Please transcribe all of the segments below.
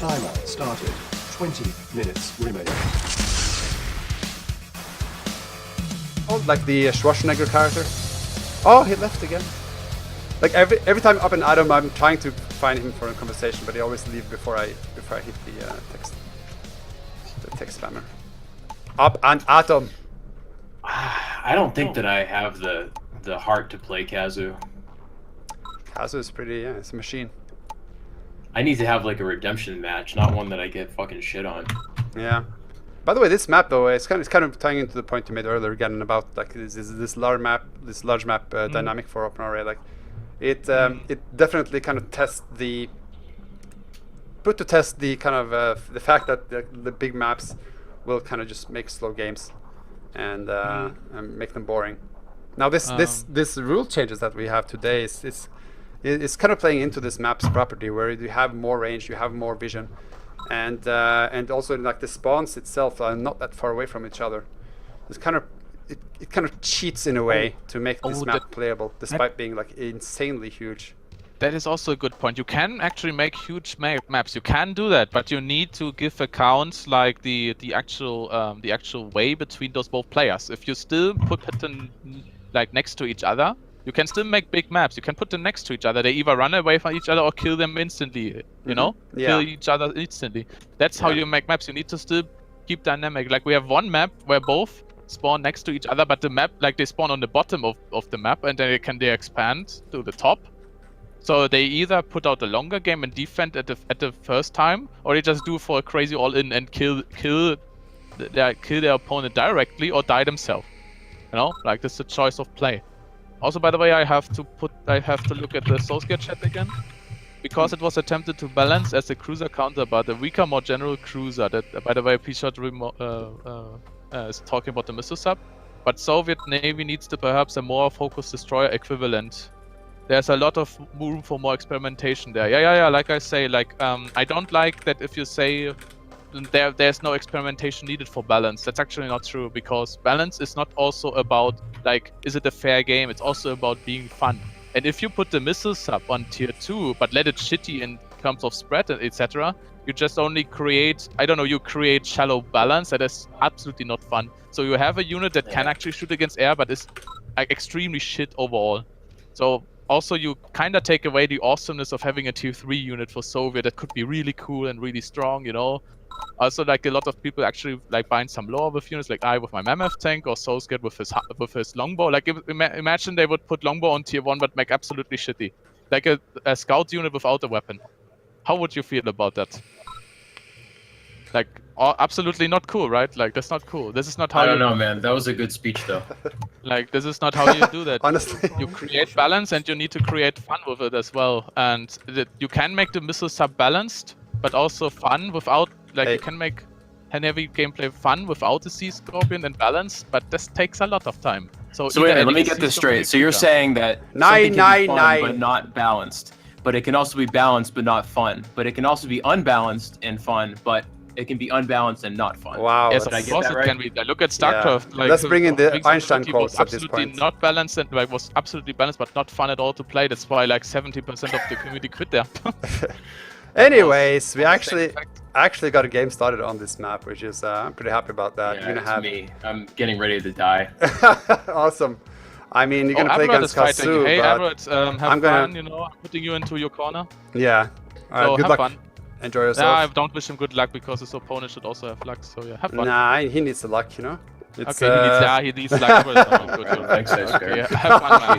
Timer started. 20 minutes remaining. Oh, like the Schwarzenegger character. Oh, he left again. Like every time Up and Adam, I'm trying to find him for a conversation, but he always leave before I hit the text spammer. Up and Adam. I don't think that I have the heart to play Kazu. Kazu is pretty, yeah, it's a machine. I need to have like a redemption match, not one that I get fucking shit on. Yeah. By the way, this map though, it's kind of tying into the point you made earlier again about like this large map dynamic for OpenRA. Like it definitely kind of put to test the kind of the fact that the big maps will kind of just make slow games and make them boring. Now this rule changes that we have today is kind of playing into this map's property where you have more range, you have more vision. And also like the spawns itself are not that far away from each other. It's kind of it kind of cheats in a way to make this map playable, despite being like insanely huge. That is also a good point. You can actually make huge maps. You can do that, but you need to give accounts like the actual way between those both players. If you still put them like next to each other, you can still make big maps. You can put them next to each other. They either run away from each other or kill them instantly. You know, kill each other instantly. That's how you make maps. You need to still keep dynamic. Like we have one map where both spawn next to each other, but the map, like they spawn on the bottom of the map, and then they expand to the top. So they either put out a longer game and defend at the first time, or they just do for a crazy all-in and kill their opponent directly or die themselves. You know, like this is a choice of play. Also, by the way, I have to look at the SoScared chat again, because it was attempted to balance as a cruiser counterpart, a weaker, more general cruiser. That, by the way, P-Shot is talking about the missile sub, but Soviet Navy needs to perhaps a more focused destroyer equivalent. There's a lot of room for more experimentation there. Yeah. Like I say, like I don't like that if you say there's no experimentation needed for balance. That's actually not true, because balance is not also about like, is it a fair game? It's also about being fun. And if you put the missile sub on tier 2 but let it shitty in terms of spread and etc., you just only create, I don't know, you create shallow balance that is absolutely not fun. So you have a unit that can actually shoot against air but is like extremely shit overall. So also you kind of take away the awesomeness of having a tier 3 unit for Soviet that could be really cool and really strong, you know. Also, like a lot of people actually like bind some lore with units, like I with my Mammoth tank, or SoScared with his longbow. Like imagine they would put longbow on tier 1 but make absolutely shitty, like a scout unit without a weapon. How would you feel about that? Like absolutely not cool, right? Like that's not cool. This is not how. I don't know, man. That was a good speech, though. Like this is not how you do that. Honestly, you create balance and you need to create fun with it as well. And you can make the missile sub balanced, but also fun without. Like you can make heavy gameplay fun without the Sea Scorpion and balance, but this takes a lot of time. So wait, let me get this straight. So you're saying that something can be fun but not balanced, but it can also be balanced but not fun, but it can also be unbalanced and fun, but it can be unbalanced and not fun. Wow. Yes, of course it can be. Look at StarCraft. Yeah. Like, let's bring in the Einstein quotes at this point. Not balanced and like was absolutely balanced but not fun at all to play. That's why like 70% of the community quit there. Anyways, we actually got a game started on this map, which is I'm pretty happy about that. Yeah, it's me. I'm getting ready to die. Awesome. I mean, you're gonna play against Kazu, hey, but Abarrat, have fun. You know, I'm putting you into your corner. Yeah. All right. Good luck. Fun. Enjoy yourself. Yeah, I don't wish him good luck because his opponent should also have luck. So yeah, have fun. Nah, he needs the luck, you know. It's, okay, he needs luck. Thanks, SoScared. Have fun, I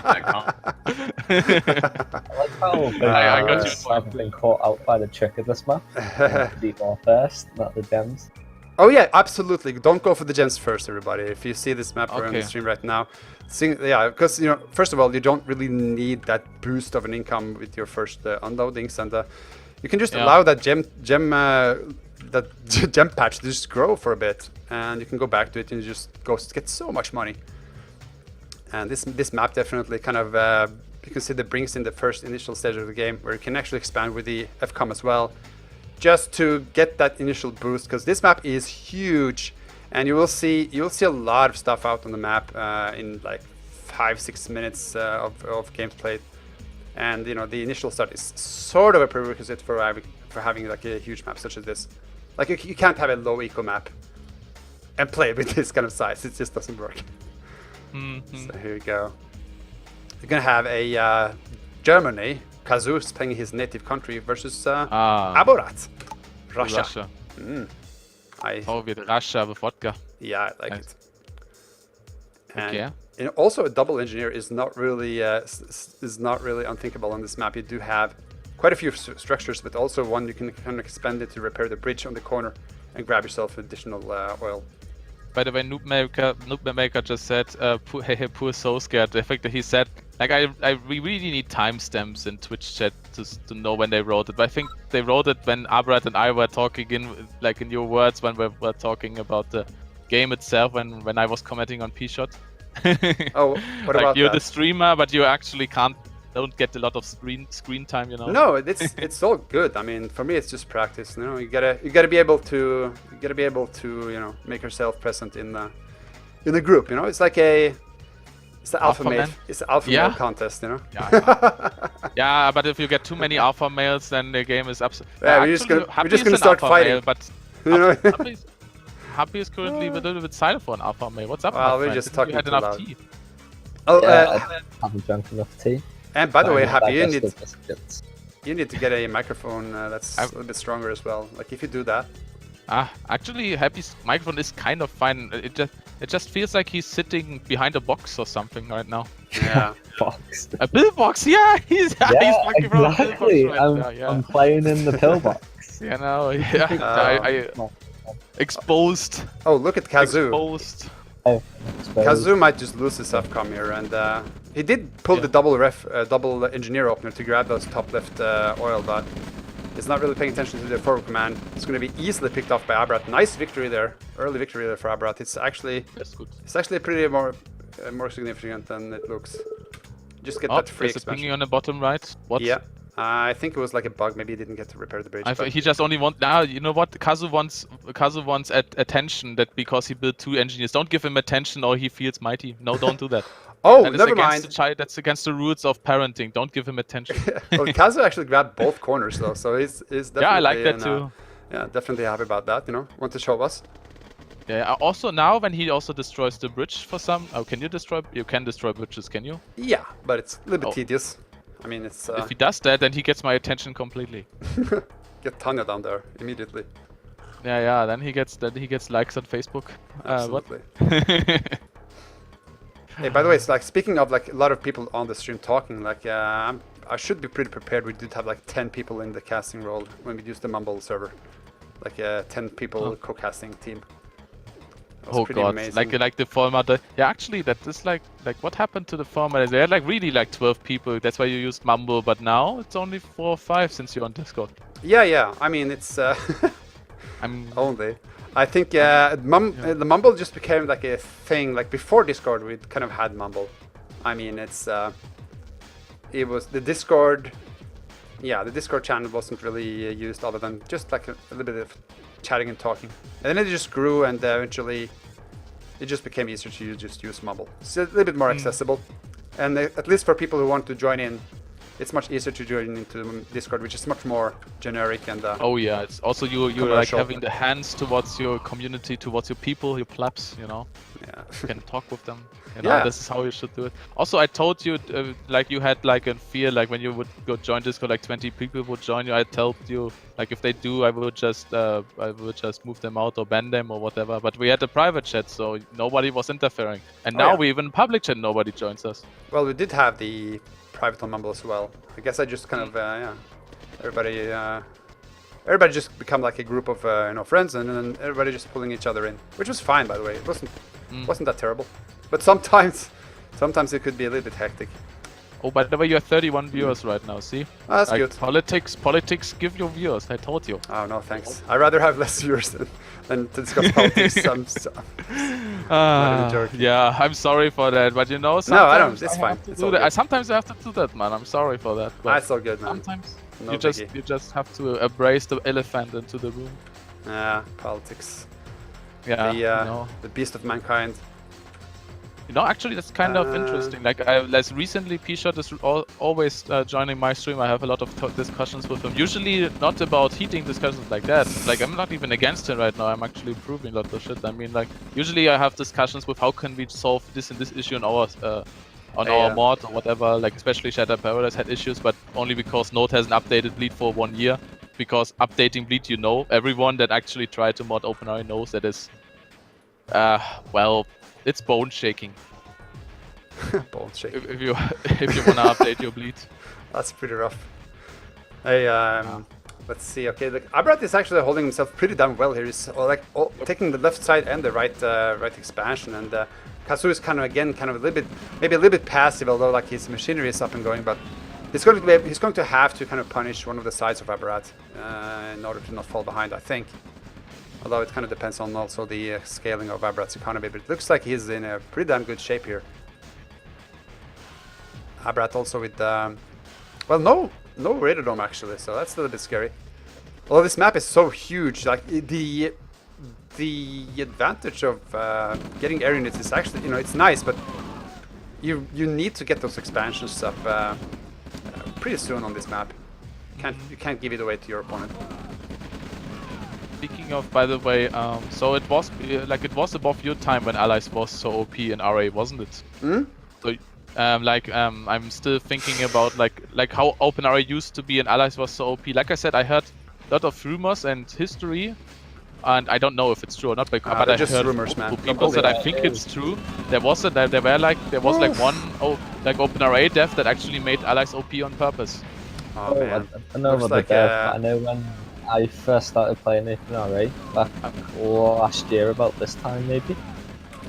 got you. I've been caught out by the trick of this map. Be more first, not the gems. Oh yeah, absolutely. Don't go for the gems first, everybody. If you see this map on the stream right now, because you know, first of all, you don't really need that boost of an income with your first unloadings, and you can just allow that gem patch to just grow for a bit, and you can go back to it and you just get so much money. And this map definitely kind of you can see that brings in the first initial stage of the game where you can actually expand with the FCOM as well, just to get that initial boost, because this map is huge, and you'll see a lot of stuff out on the map in like 5-6 minutes of gameplay. And you know, the initial start is sort of a prerequisite for for having like a huge map such as this. Like you can't have a low eco map and play with this kind of size. It just doesn't work. So here we go. We're gonna have a Germany. Kazu is playing his native country versus Abarrat, Russia. With Russia with vodka. Yeah, I like it. Okay. And also, a double engineer is not really unthinkable on this map. You do have quite a few structures, but also one you can kind of expand it to repair the bridge on the corner and grab yourself additional oil. By the way, Noobmaker just said, poor SoScared. I think that he said, like, we really need timestamps in Twitch chat to know when they wrote it. But I think they wrote it when Abarrat and I were talking in your words, when we were talking about the game itself, when I was commenting on P-Shot. Oh, what about you're that? the streamer, but you actually don't get a lot of screen time, you know. No, it's all good. I mean, for me, it's just practice. You know, you gotta be able to make yourself present in the group. You know, it's like it's the alpha male. It's the alpha male contest. You know. Yeah, but if you get too many alpha males, then the game is absolutely. Yeah, we're just gonna start fighting. Male, but you know. Happy is currently a little bit silent for an alpha male. What's up, well, my we're just friend? talking too loud. Tea? Oh, I haven't drunk enough tea. And by the way, Happy, you need to get a microphone that's a little bit stronger as well. Like if you do that. Actually, Happy's microphone is kind of fine. It just feels like he's sitting behind a box or something right now. Yeah. box. A pillbox, yeah. He's fucking from a pillbox right now, yeah. I'm playing in the pillbox. You know, yeah. I exposed. Oh, look at Kazu. Exposed. Kazu might just lose his outcome here, and he did pull the double engineer opener to grab those top left oil, but he's not really paying attention to the forward command. It's going to be easily picked off by Abarrat. Nice victory there, early victory there for Abarrat. It's actually pretty more significant than it looks. Just get that free expansion. Pinging on the bottom right. What? Yeah. I think it was like a bug. Maybe he didn't get to repair the bridge. He just only wants. Now you know what? Kazu wants attention. That because he built 2 engineers. Don't give him attention, or he feels mighty. No, don't do that. Oh, that never mind. That's against the rules of parenting. Don't give him attention. Well, Kazu actually grabbed both corners though, so he's definitely. Yeah, I like that too. Yeah, definitely happy about that. You know, want to show us. Yeah. Also now, when he also destroys the bridge for some. Oh, can you destroy? You can destroy bridges, can you? Yeah, but it's a little bit tedious. I mean, it's. If he does that, then he gets my attention completely. Get Tanya down there immediately. Yeah. Then he gets likes on Facebook. Absolutely. Hey, by the way, it's like speaking of like a lot of people on the stream talking. Like, I should be pretty prepared. We did have like 10 people in the casting role when we used the Mumble server. Like 10 people co-casting team. Oh god, amazing. like the format. Yeah, actually, that is like what happened to the format? They had like really like 12 people. That's why you used Mumble, but now it's only 4 or 5 since you're on Discord. Yeah. I mean, it's only. I think the Mumble just became like a thing. Like before Discord, we kind of had Mumble. I mean, it was the Discord. Yeah, the Discord channel wasn't really used other than just like a little bit of chatting and talking, and then it just grew, and eventually it just became easier to just use Mumble. It's a little bit more accessible, and at least for people who want to join in, it's much easier to join into Discord, which is much more generic and oh yeah, it's also you're like having the hands towards your community, towards your people, your plebs, you know. Yeah. You can talk with them. You know, this is how you should do it. Also, I told you, like you had like a fear, like when you would go join Discord, like 20 people would join you. I told you, like if they do, I would just move them out or ban them or whatever. But we had a private chat, so nobody was interfering. And now we even public chat, nobody joins us. Well, we did have the private on Mumble as well. I guess I just kind of everybody just become like a group of friends, and then everybody just pulling each other in, which was fine, by the way. It wasn't that terrible. But sometimes it could be a little bit hectic. Oh, by the way, you have 31 viewers right now, see? Oh, that's like, good. Politics give you viewers, I told you. Oh, no, thanks. I'd rather have less viewers than to discuss politics. Yeah, I'm sorry for that, but you know, sometimes no, I don't. It's fine. Sometimes I have to do that, man. I'm sorry for that. That's all good, man. Sometimes no you just have to embrace the elephant into the room. Yeah, politics. Yeah, The beast of mankind. You know, actually, that's kind of interesting. Like, recently, P-Shot is always joining my stream. I have a lot of discussions with him. Usually, not about heating discussions like that. Like, I'm not even against him right now. I'm actually improving a lot of shit. I mean, like, usually I have discussions with how can we solve this and this issue on our mod or whatever. Like, especially Shattered Paradise had issues, but only because Node hasn't updated Bleed for 1 year. Because updating Bleed, you know, everyone that actually tried to mod OpenRA knows that is, well, it's bone shaking. Bone shaking. If you wanna update your Bleed. That's pretty rough. Hey, let's see. Okay, look, Abarrat is actually holding himself pretty damn well here. He's taking the left side and the right expansion, and Kazu is kind of a little bit, maybe a little bit passive, although like his machinery is up and going. But he's going to have to kind of punish one of the sides of Abarrat in order to not fall behind, I think. Although it kind of depends on also the scaling of Abarrat's economy, but it looks like he's in a pretty damn good shape here. Abarrat also with, well, no radar dome actually, so that's a little bit scary. Although this map is so huge, like the advantage of getting air units is actually, you know, it's nice, but you need to get those expansions up pretty soon on this map. You can't give it away to your opponent. Speaking of, by the way, so it was above your time when Allies was so OP in RA, wasn't it? Hmm? So, I'm still thinking about like how OpenRA used to be and Allies was so OP. Like I said, I heard a lot of rumors and history, and I don't know if it's true or not. But I just heard rumors, man. people that I think it's true. There was one OpenRA dev that actually made Allies OP on purpose. Oh man. I know about the dev, but I know when I first started playing OpenRA back last year about this time maybe.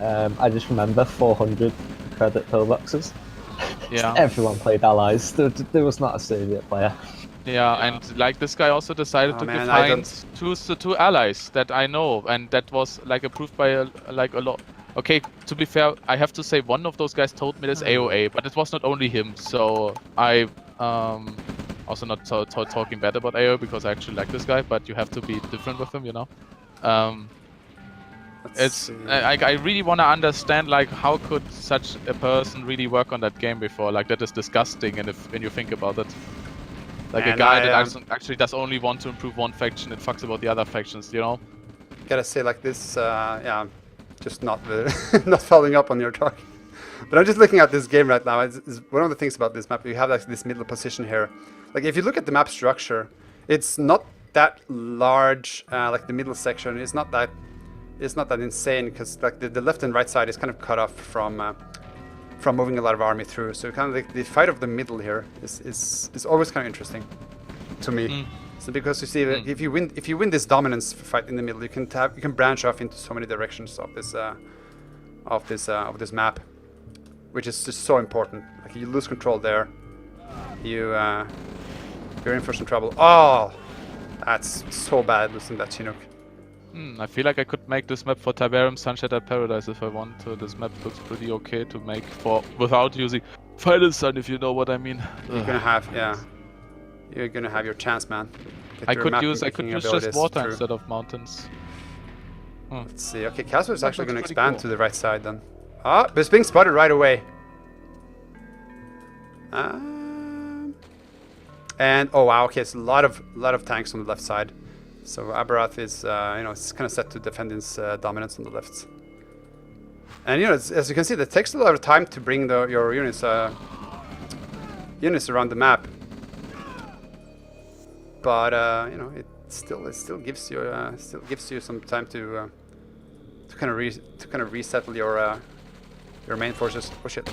I just remember 400 credit pillboxes. Yeah. Everyone played Allies. There was not a Soviet player. Yeah, and like this guy also decided to give hints to two allies that I know, and that was like approved by a lot. Okay, to be fair, I have to say one of those guys told me this AOA, but it was not only him. So I also not talking bad about AOA because I actually like this guy, but you have to be different with him, you know. I really want to understand like how could such a person really work on that game before, like that is disgusting, and when you think about it, like a guy that actually does only want to improve one faction, it fucks about the other factions, you know. Gotta say like this, yeah, just not not following up on your talk, but I'm just looking at this game right now. It's one of the things about this map. You have like this middle position here. Like if you look at the map structure, it's not that large. Like the middle section is not that. It's not that insane because like the left and right side is kind of cut off from moving a lot of army through. So kind of like the fight of the middle here is always kind of interesting to me. So because you see if you win this dominance fight in the middle, you can branch off into so many directions of this map, which is just so important. Like you lose control there, you're in for some trouble. Oh, that's so bad losing that Chinook. I feel like I could make this map for Tiberium Sunset Paradise if I want to. This map looks pretty okay to make without using Final Sun, if you know what I mean. You're gonna have you're gonna have your chance, man. I could use just water instead of mountains. Let's see. Okay, Kazu is actually gonna expand to the right side then. Ah, but it's being spotted right away. And oh wow, okay, it's a lot of tanks on the left side. So Abarrat is, you know, it's kind of set to defend its dominance on the left. And you know, as you can see, it takes a lot of time to bring your units around the map. But you know, it still gives you some time to kind of resettle your main forces. Oh shit!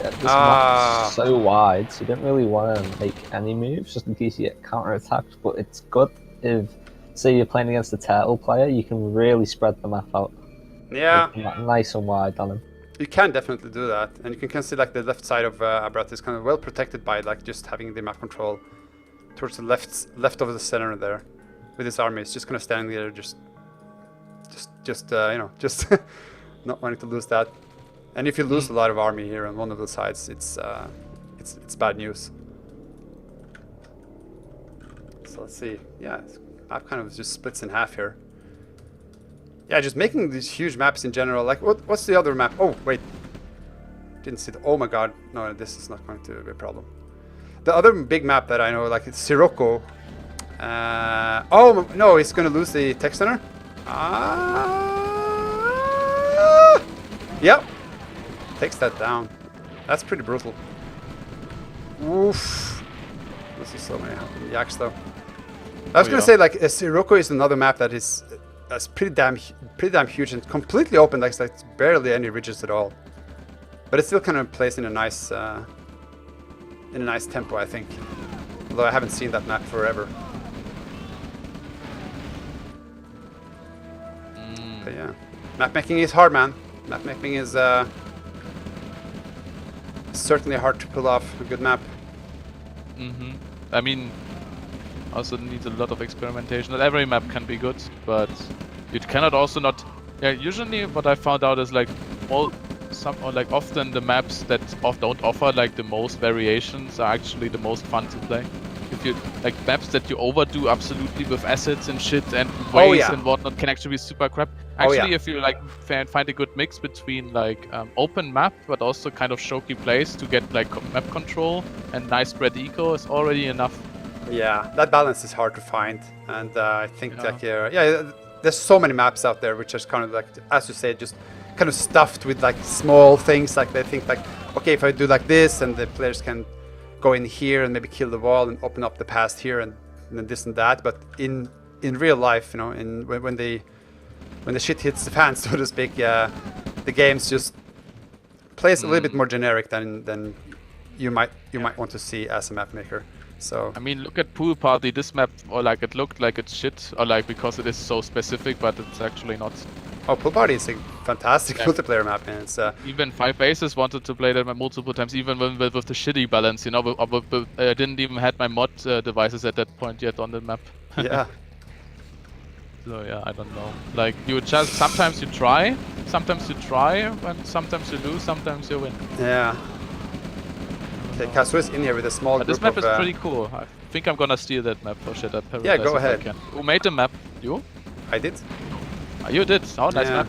Yeah, this map's so wide, so you don't really want to make any moves just in case you get counter-attacked. But it's good if, say, you're playing against a turtle player, you can really spread the map out. Yeah. Nice and wide on him. You can definitely do that, and you can see like the left side of Abarrat is kind of well protected by like just having the map control towards the left of the center there, with his army. It's just kind of standing there, just you know, just not wanting to lose that. And if you lose a lot of army here on one of the sides, it's bad news. So let's see. Yeah, map kind of just splits in half here. yeah, just making these huge maps in general. Like, what's the other map? Oh, wait. Didn't see the... Oh my god. No, this is not going to be a problem. The other big map that I know, like, it's Sirocco. Oh, no, he's going to lose the tech center. Yep. Takes that down. That's pretty brutal. Oof. This is so many yaks, though. I was gonna say, like, Sirocco is another map that's pretty damn huge and completely open. Like barely any ridges at all. But it still kind of plays in a nice tempo, I think. Although I haven't seen that map forever. But yeah, map making is hard, man. Map making is certainly hard to pull off a good map. I mean, also needs a lot of experimentation. Not every map can be good, but you cannot also not. Yeah, usually what I found out is like often the maps that don't offer like the most variations are actually the most fun to play. If you like maps that you overdo absolutely with assets and shit and ways and whatnot can actually be super crap. Actually, if you like find a good mix between like open map but also kind of showy place to get like map control and nice spread eco is already enough. Yeah, that balance is hard to find, and I think like there's so many maps out there which are kind of like, as you say, just kind of stuffed with like small things. Like they think like, okay, if I do like this, and the players can go in here and maybe kill the wall and open up the path here and this and that. But in real life, you know, when the shit hits the fan, so to speak, the games just plays a little bit more generic than you might want to see as a map maker. So I mean, look at Pool Party. This map, or like it looked like it's shit, or like because it is so specific, but it's actually not. Oh, Pool Party is a fantastic multiplayer map, and it's even 5 Aces wanted to play that map multiple times, even with the shitty balance. You know, but I didn't even had my mod devices at that point yet on the map. Yeah. So yeah, I don't know. Like you just sometimes you try, and sometimes you lose, sometimes you win. Yeah. Okay, Kazu is in here with a small group. This map is pretty cool. I think I'm gonna steal that map for Shattered Paradise. Yeah, go ahead. Who made the map? You? I did. You did. Oh, nice map.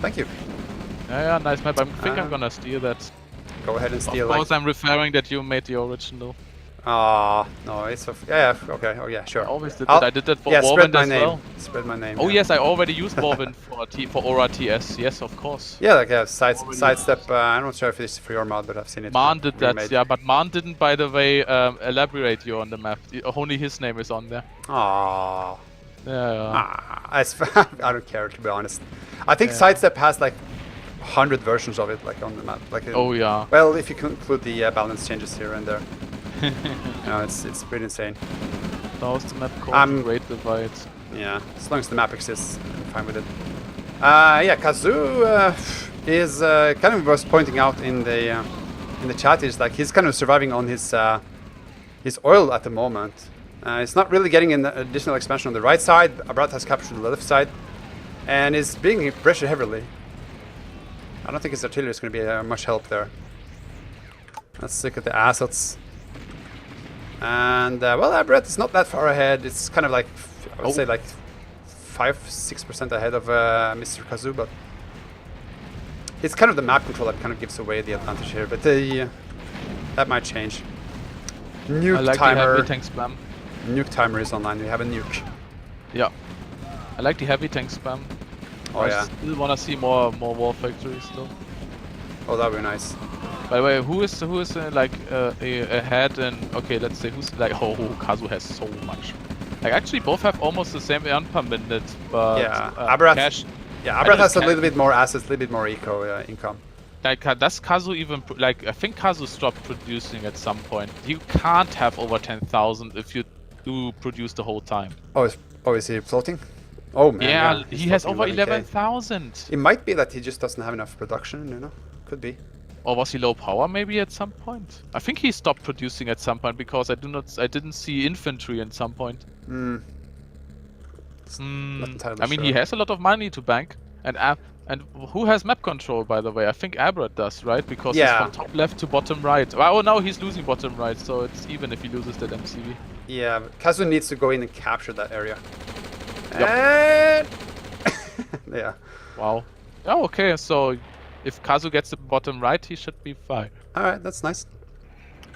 Thank you. Yeah, nice map. I think I'm gonna steal that. Go ahead and steal. Of course, I'm referring that you made the original. Ah, no, it's okay. Oh yeah, sure. I always did that. I did that for Warwind as well. Spread my name. Oh yes, I already used Warwind for Aura TS. Yes, of course. Yeah, like sidestep. I'm not sure if it's for your mod, but I've seen it. Maan did that, yeah, but Maan didn't, by the way, elaborate you on the map. Only his name is on there. Ah. Yeah. I don't care, to be honest. I think sidestep has like 100 versions of it, like on the map. Like oh yeah. Well, if you include the balance changes here and there. You know, it's pretty insane. How's the map called? Great Divide. Yeah, as long as the map exists, I'm fine with it. Yeah, Kazu is kind of was pointing out in the chat is like he's kind of surviving on his oil at the moment. It's not really getting an additional expansion on the right side. Abarrat has captured the left side, and is being pressured heavily. I don't think his artillery is going to be much help there. Let's look at the assets. And well, Abarrat is not that far ahead. It's kind of like I would say like 5-6% ahead of Mr. Kazu, but it's kind of the map control that kind of gives away the advantage here. But that might change. Nuke I like timer. The heavy tank spam. Nuke timer is online. We have a nuke. Yeah, I like the heavy tank spam. Oh yeah. I still wanna see more war factories though. Oh, that would be nice. By the way, who is like ahead and okay, let's say who's like Kazu has so much. Like actually both have almost the same earn per minute, but yeah, Abarrat. Cash. Yeah, Abarrat has a little bit more assets, a little bit more eco income. Like does Kazu even like? I think Kazu stopped producing at some point. You can't have over 10,000 if you do produce the whole time. Oh, is he floating? Oh man. Yeah, he has over 11,000. It might be that he just doesn't have enough production. You know, could be. Or was he low power maybe at some point? I think he stopped producing at some point because I didn't see infantry at some point. Not entirely I mean, sure. he has a lot of money to bank, and who has map control, by the way? I think Abarrat does, right? Because he's from top left to bottom right. Oh, now he's losing bottom right, so it's even if he loses that MCV. Yeah, Kazu needs to go in and capture that area. Yep. And Yeah. Wow. Oh, okay. So if Kazu gets the bottom right, he should be fine. All right, that's nice.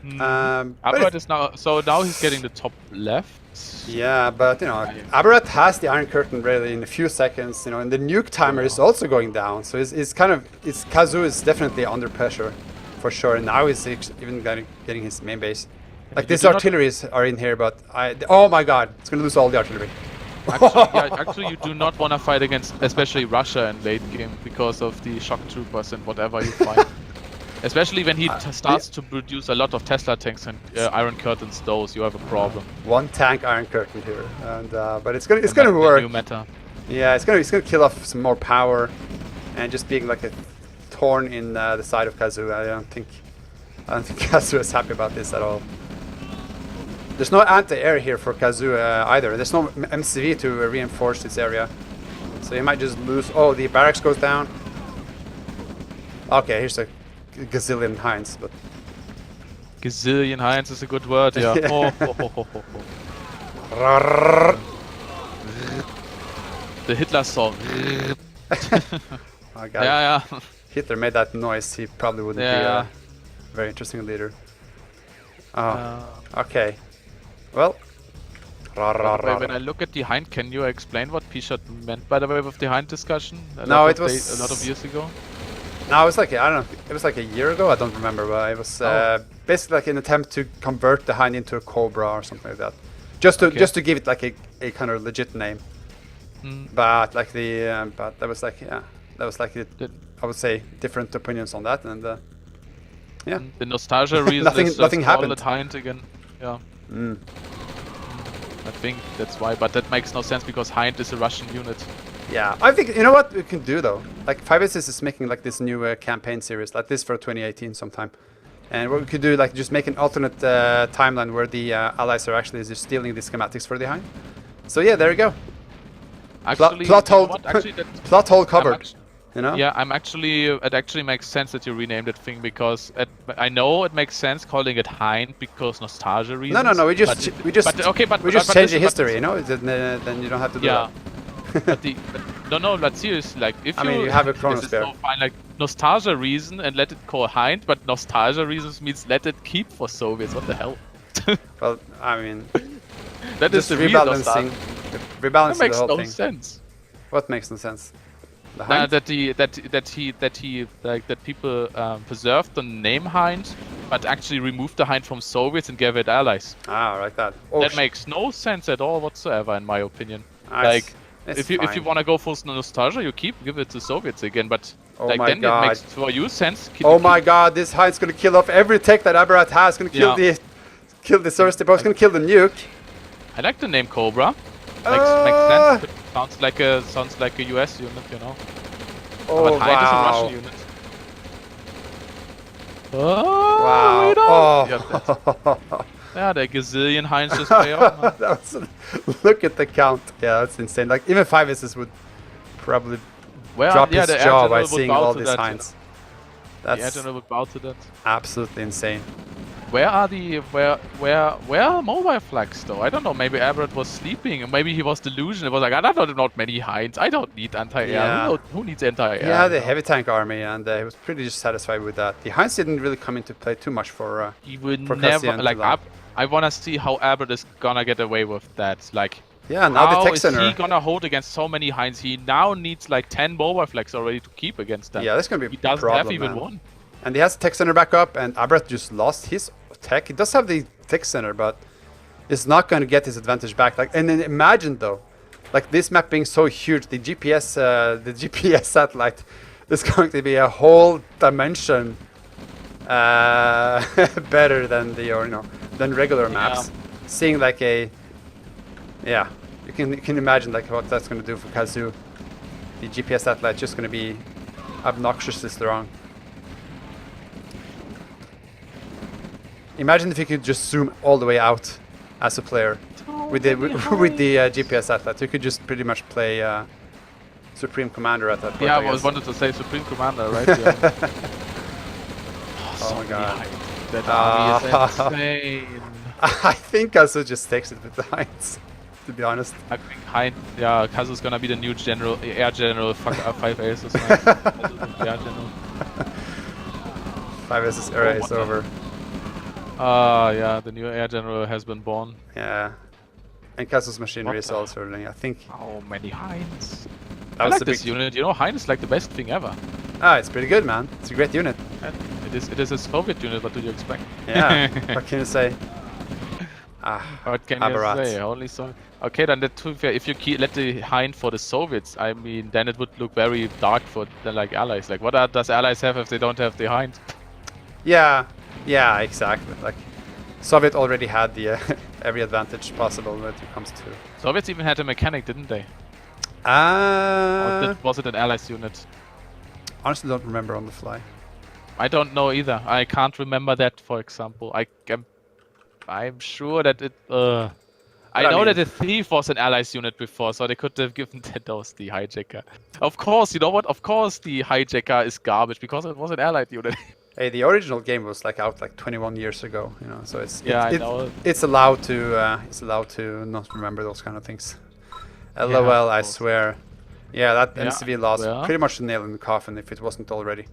Abarrat But is now. So now he's getting the top left. yeah, but you know, Abarrat has the Iron Curtain ready in a few seconds. You know, and the nuke timer is also going down. So it's kind of Kazu is definitely under pressure, for sure. And now he's even getting his main base. Like these artilleries are in here, but oh my God, it's gonna lose all the artillery. Actually, you do not want to fight against, especially Russia in late game, because of the shock troopers and whatever you find. Especially when he starts to produce a lot of Tesla tanks and Iron Curtains, those you have a problem. One tank Iron Curtain here, and but it's gonna work. New meta. Yeah, it's gonna kill off some more power, and just being like a thorn in the side of Kazu. I don't think Kazu is happy about this at all. There's no anti-air here for Kazu either. There's no MCV to reinforce this area, so you might just lose. Oh, the barracks goes down. Okay, here's a gazillion Heinz, but Gazillion Heinz is a good word, yeah. The Hitler song. Oh, God. Yeah. Hitler made that noise. He probably wouldn't be a very interesting leader. Oh, okay. Well. When I look at the Hind, can you explain what P-Shot meant, by the way, with the Hind discussion? No, it was a lot of years ago. No, it was like, I don't know, it was like a year ago, I don't remember, but it was basically like an attempt to convert the Hind into a Cobra or something like that. Just to give it like a kind of legit name. But like but that was like, I would say different opinions on that, and yeah. The nostalgia reason nothing happened. Call it Hind again, yeah. I think that's why, but that makes no sense because Hind is a Russian unit. Yeah, I think, you know what we can do though? Like 5SS is making like this new campaign series, like this for 2018 sometime. And what we could do, like just make an alternate timeline where the allies are actually just stealing the schematics for the Hind. So yeah, there you go. Actually, plot hole, plot hole covered. You know? Yeah, it actually makes sense that you renamed that thing because I know it makes sense calling it Hind because nostalgia reasons. No, we just change the history, you know? Then you don't have to do that. but seriously, like if you have a chronosphere. So fine, like nostalgia reason and let it call Hind, but nostalgia reasons means let it keep for Soviets. What the hell? Well, I mean, that is the rebalancing that makes the whole no thing. sense. What makes no sense? The Hind? That people preserved the name Hind, but actually removed the Hind from Soviets and gave it allies. Ah, like that. Oh, that makes no sense at all whatsoever, in my opinion. Nice. Like, if you want to go for nostalgia, you give it to Soviets again, but oh my then God. it makes for you sense. Oh my God, this Hind's gonna kill off every tech that Abarrat has. Gonna kill the source depot. It's gonna kill the nuke. I like the name Cobra. Makes sense. It sounds like a US unit, you know. Oh, but Hind is a Russian unit. Oh, wow. Oh. Yeah, the gazillion Hinds just pay off. Look at the count. Yeah, that's insane. Like even 5SS would probably drop his the jaw by would seeing bow all to these that. Hinds. The Admiral would bow to that. Absolutely insane. Where are mobile flags though? I don't know. Maybe Abarrat was sleeping, and maybe he was delusional. It was like, I don't know, not many Hinds. I don't need anti-air. Yeah. Who needs anti-air? He had a heavy tank army, and he was pretty satisfied with that. The Hinds didn't really come into play too much for. He would for never like. I wanna see how Abarrat is gonna get away with that. Like, yeah, now the how tech is center. he gonna hold against so many Hinds? He now needs like 10 mobile flags already to keep against them. Yeah, that's gonna be he doesn't problem, have even man. one. And he has the tech center back up, and Abarrat just lost his tech. He does have the tech center, but it's not going to get his advantage back. Like, and then imagine though, like this map being so huge, the GPS satellite is going to be a whole dimension better than than regular maps. Seeing like you can imagine like what that's going to do for Kazu. The GPS satellite just going to be obnoxiously strong. Imagine if you could just zoom all the way out as a player with the GPS satellite. You could just pretty much play Supreme Commander at that point. Yeah, I wanted to say Supreme Commander, right? Yeah. Oh my God. That army is insane. I think Kazu just takes it with the Hinds. to be honest. I think yeah, Kazu's gonna be the new general, air general. Fuck 5 aces. Man. Air general. 5 aces era is over. Yeah, the new air general has been born. Yeah. And Kazu's machinery What is the- also running, I think. How many Heinz? That I was like the this big... unit. You know, Heinz is like the best thing ever. Ah, it's pretty good, man. It's a great unit. And it is a Soviet unit. What do you expect? Yeah. What can you say? Ah, What can Abarrat. you say? Only so. Okay, then to be fair, if you let the Hind for the Soviets, I mean, then it would look very dark for the like allies. Like, what does allies have if they don't have the Hind? Yeah. Yeah, exactly. Like, Soviet already had the every advantage possible when it comes to... Soviets even had a mechanic, didn't they? Or was it an allies unit? Honestly don't remember on the fly. I don't know either. I can't remember that, for example. I'm sure that it. I know mean- that the thief was an allies unit before, so they could have given those the hijacker. Of course, you know what? Of course, the hijacker is garbage because it was an allied unit. Hey, the original game was like out like 21 years ago, you know, so Yeah, I know. it's allowed to not remember those kind of things. of LOL, I course. swear. Yeah, that Yeah, MCV loss well. pretty much the nail in the coffin if it wasn't already.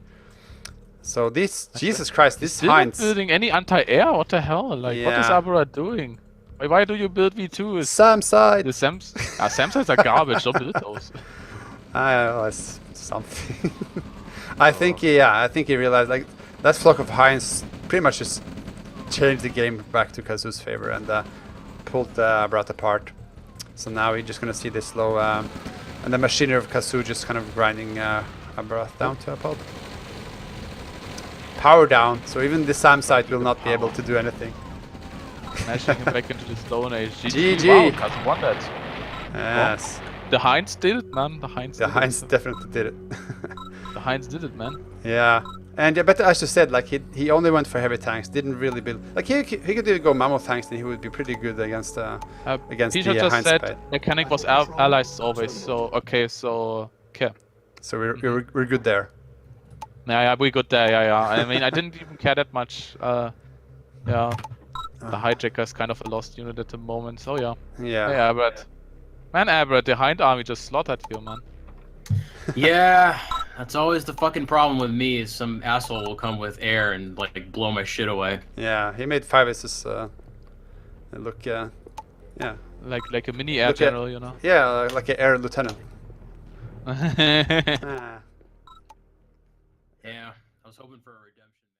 So this, Jesus Christ, this Still not Heinz. building any anti-air? What the hell? Like, what is Yeah. Abarrat doing? Why do you build V2s? Sam side. The Sams? Samsites are garbage. Don't build those. It's something. I think he realized like that flock of Heinz pretty much just changed the game back to Kazu's favor and pulled Abarrat apart. So now we're just gonna see this slow and the machinery of Kazu just kind of grinding Abarrat down to a pulp. Power down, so even the Sam side will not be able to do anything. Smashing him back into the Stone Age. GG. Wow, Kazu won that. Yes, The Heinz did it, man. The Heinz the did Heinz it. definitely did it. The Heinz did it, man. Yeah, and yeah, but as you said, like he only went for heavy tanks, didn't really build. Like he could even go mammoth tanks, and he would be pretty good against against Peter the just Heinz said spade. mechanic was allies always, so okay, so okay. So we're good there. Yeah, we got there, yeah. I mean, I didn't even care that much. Yeah. The hijacker is kind of a lost unit at the moment, so yeah. Yeah. Hey, Abarrat. Man, Abarrat, the Hind army just slaughtered you, man. Yeah, that's always the fucking problem with me. Is some asshole will come with air and like blow my shit away. Yeah, he made 5 aces look yeah. Like a mini air Look at- general, you know. Yeah, like an air lieutenant. Ah. Yeah, I was hoping for a redemption.